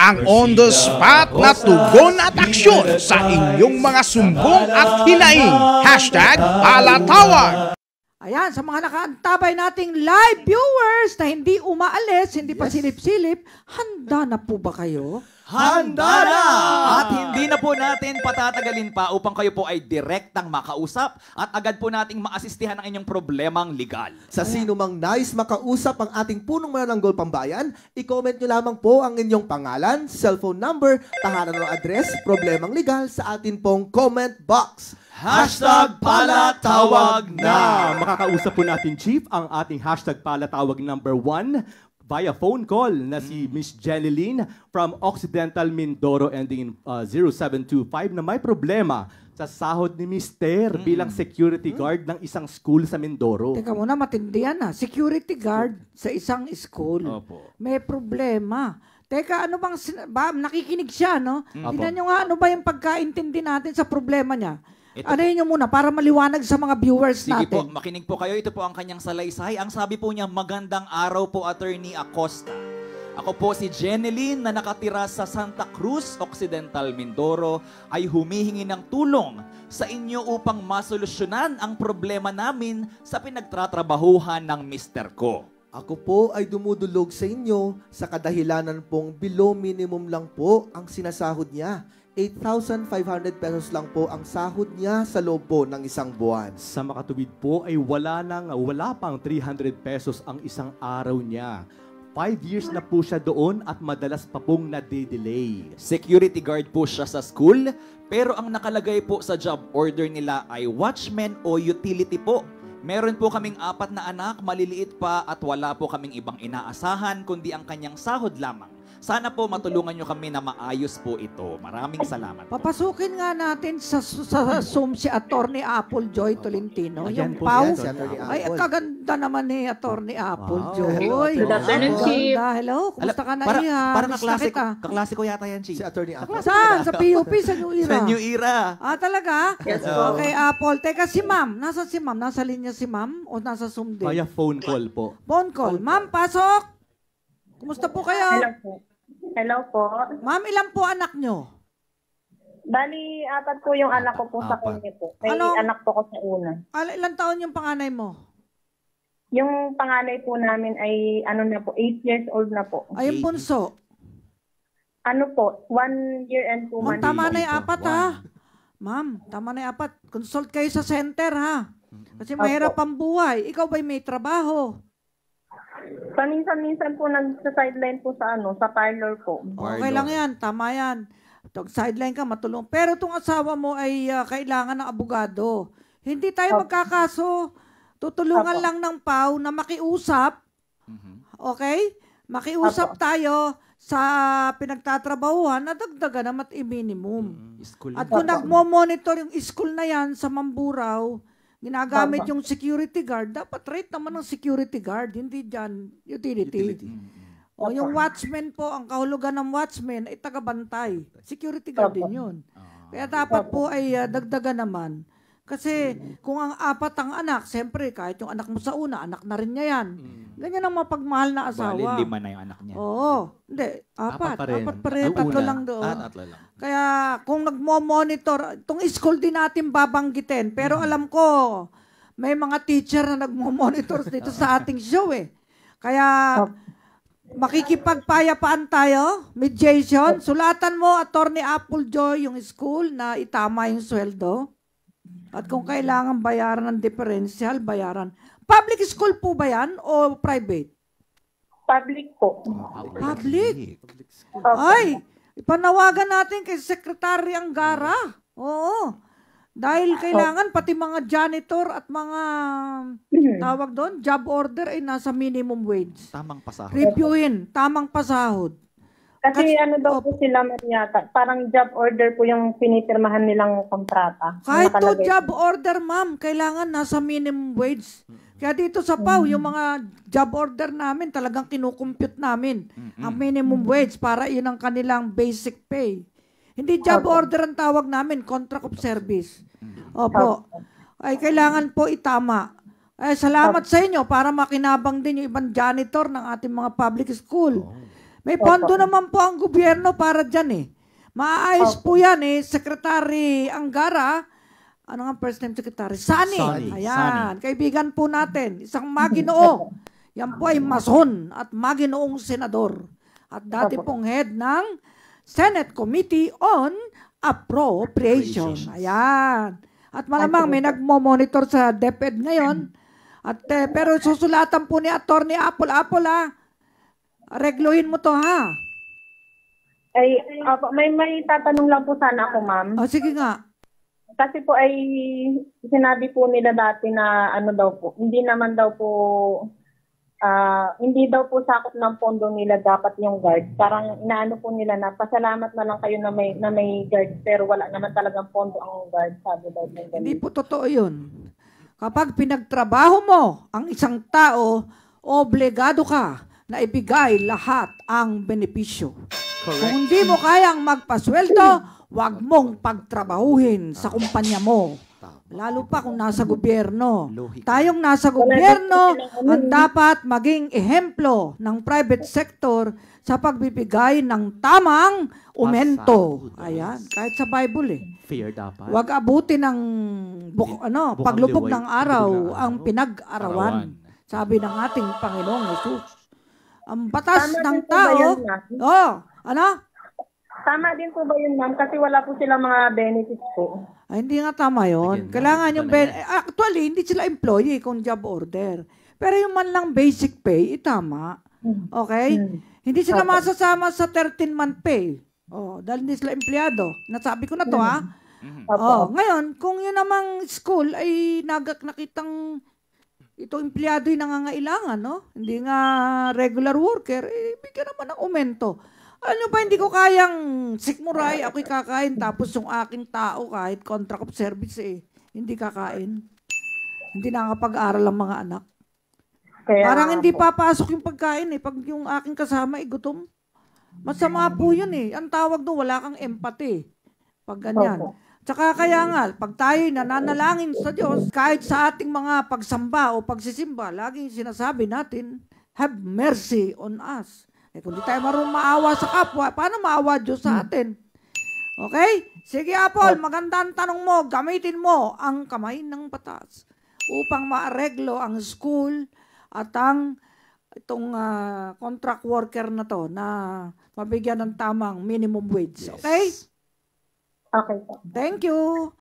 Ang on-the-spot na tugon at aksyon sa inyong mga sumbong at hinaing. #palatawag. Ayan, sa mga nakaantabay nating live viewers na hindi umaalis, hindi pa silip-silip, handa na po ba kayo? Handa na! At hindi na po natin patatagalin pa upang kayo po ay direktang makausap at agad po nating maasistihan ang inyong problemang legal. Sa sino mang nais makausap ang ating punong manananggol pambayan, i-comment nyo lamang po ang inyong pangalan, cellphone number, tahanan o address, problemang legal sa atin pong comment box. #palatawag na! Makakausap po natin, Chief, ang ating #palatawag number 1 via phone call na si Miss Jeneline from Occidental Mindoro ending in 0725 na may problema sa sahod ni Mister bilang security guard ng isang school sa Mindoro. Teka muna, matindi yan ha. Security guard sa isang school. Opo. May problema. Teka, ano bang, nakikinig siya, no? Tignan nyo nga, ano ba yung pagkaintindi natin sa problema niya? Ano yun muna, para maliwanag sa mga viewers Sige natin. po, makinig po kayo. Ito po ang kanyang salaysay. Ang sabi po niya, magandang araw po, Attorney Acosta. Ako po si Jeneline na nakatira sa Santa Cruz, Occidental, Mindoro, ay humihingi ng tulong sa inyo upang masolusyonan ang problema namin sa pinagtatrabahuhan ng mister ko. Ako po ay dumudulog sa inyo sa kadahilanan pong below minimum lang po ang sinasahod niya. 8,500 pesos lang po ang sahod niya sa loob po ng isang buwan. Sa makatuwid po ay wala pang 300 pesos ang isang araw niya. 5 years na po siya doon at madalas pa pong nade-delay. Security guard po siya sa school, pero ang nakalagay po sa job order nila ay watchman o utility po. Meron po kaming 4 na anak, maliliit pa at wala po kaming ibang inaasahan kundi ang kanyang sahod lamang. Sana po matulungan nyo kami na maayos po ito. Maraming salamat po. Papasukin nga natin sa Zoom si Attorney Apple Joy Tolentino. Ayan Yung po Pau. si Attorney Ay, Apple. kaganda naman ni Attorney Apple Joy. Good afternoon, Chief. Hello, kumusta ka na iya? Parang Miss na kita. kaklase ko yata yan, Si Chief. Attorney Apple. Saan? Sa PUP, sa New Era? Sa New Era. Ah, talaga? Yes, Okay, Apple. Teka, si ma'am. Nasa si ma'am? Nasa linya si ma'am? O nasa Zoom din? Via phone call po. Phone call. Ma'am, pasok! Kumusta po kayo? Hello po. Hello po. Ma'am, ilan po anak nyo? Bali, 4 po yung anak ko po sa kanya po. May Ano? anak po ko sa una. Ilan taon yung panganay mo? Yung panganay po namin ay 8 years old na po. Ay, yung bunso. Ano po, 1 year and 2 Ma'am, months. tama na yung 4 ha. Ma'am, tama na yung 4. Consult kayo sa center ha. Kasi mahirap ang buhay. Ikaw ba'y may trabaho? Paminsan-minsan po nag-sideline po sa parlor po. Okay lang yan. Tama yan. Sideline ka, matulong. Pero itong asawa mo ay kailangan ng abogado. Hindi tayo magkakaso. Tutulungan lang ng PAW na makiusap. Okay? Makiusap tayo sa pinagtatrabahuhan na dagdagan naman at i-minimum. At kung nagmo-monitor yung school na yan sa Mamburao, ginagamit yung security guard, dapat rate naman ng security guard, hindi dyan utility. O yung watchman po, ang kahulugan ng watchman ay tagabantay. Security guard din yun. Kaya dapat po ay dagdagan naman. Kasi kung ang 4 ang anak, siyempre kahit yung anak mo sa una, anak na rin niya yan. Ganyan ang mapagmahal na asawa. Bali, 5 na yung anak niya. Oo. Hindi, 4 pa rin. 3, 3 lang doon. Tatlo lang. Kaya kung nagmo-monitor, itong school din natin babanggitin. Pero alam ko, may mga teacher na nagmo-monitor dito sa ating show eh. Kaya makikipagpayapaan tayo, mediation. Sulatan mo, Attorney Apple Joy, yung school na itama yung sweldo. At kung kailangan bayaran ng differential, bayaran. Public school po ba yan o private? Public po. Public. Ay, ipanawagan natin kay Secretary Angara. Oo. Dahil kailangan pati mga janitor at mga tawag doon, job order ay nasa minimum wage. Tamang pasahod. Reviewin, tamang pasahod. Kasi daw po sila Mariata, parang job order po yung pinipirmahan nilang kontrata. Kahit to Nakalagay. job order, ma'am, kailangan nasa minimum wage. Kaya dito sa PAW, yung mga job order namin, talagang kinukompute namin ang minimum wage para yun ang kanilang basic pay. Hindi job order ang tawag namin, contract of service. Opo. Ay, kailangan po itama. Ay, salamat sa inyo para makinabang din yung ibang janitor ng ating mga public school. May pondo naman po ang gobyerno para dyan eh. Maayos po yan eh, Secretary Angara. Ano nga first name Secretary? Sani. Ayan, kaibigan po natin. Isang maginoo. Yan po ay mason at maginoong senador. At dati pong head ng Senate Committee on Appropriation. Ayan. At malamang may nagmo-monitor sa DepEd ngayon. At pero susulatan po ni Attorney Apple regluhin mo to ha. Ay, may tatanong lang po sana ako, ma'am. O sige nga. Kasi po ay sinabi po nila dati na ano daw po, hindi naman daw po, hindi daw po sakop ng pondo nila dapat yung guard. Parang inaano po nila na pasalamat na lang kayo na may guard pero wala naman talagang pondo ang guard, sabi daw. Hindi po totoo yun. Kapag pinagtrabaho mo ang isang tao, obligado ka na ibigay lahat ang benepisyo. Kung hindi mo kayang magpasweldo, wag mong pagtrabahuhin sa kumpanya mo. Lalo pa kung nasa gobyerno. Tayong nasa gobyerno, ang dapat maging ehemplo ng private sector sa pagbibigay ng tamang umento. Ayan, kahit sa Bible eh. Fair dapat. Wag abutin ng paglubog ng araw ang pinag-arawan. Sabi ng ating Panginoong Hesus. Ang batas Tama ng din po ba tao. yun, ma'am? Ano? Tama din po ba yun, ma'am? Kasi wala po silang mga benefits po. Ay, hindi nga tama yun. Again, Kailangan ito yung... na yan. Actually, hindi sila employee kung job order. Pero yung man lang basic pay, tama. Okay? Hindi sila masasama sa 13-month pay. Dahil hindi sila empleyado. Nasabi ko na to, ha? Ngayon, kung yun namang school ay nakitang ito empleyado yung nangangailangan, no? Hindi nga regular worker, bigyan naman ng aumento. Ano pa, hindi ko kayang sikmuray, ako'y kakain, tapos yung aking tao kahit contract of service hindi kakain. Hindi nakakapag-aral ang mga anak. Parang hindi papasok yung pagkain pag yung aking kasama gutom. Masama po yun Ang tawag doon, wala kang empathy. Pag ganyan. Tsaka kaya nga, pag tayo nananalangin sa Diyos, kahit sa ating mga pagsamba o pagsisimba, laging sinasabi natin, have mercy on us. Kung di tayo marunong maawa sa kapwa, paano maawa Diyos sa atin? Okay? Sige, Apple, maganda ang tanong mo. Gamitin mo ang kamay ng batas upang maareglo ang school at itong contract worker na to na mabigyan ng tamang minimum wage. Okay? Okay po. Thank you.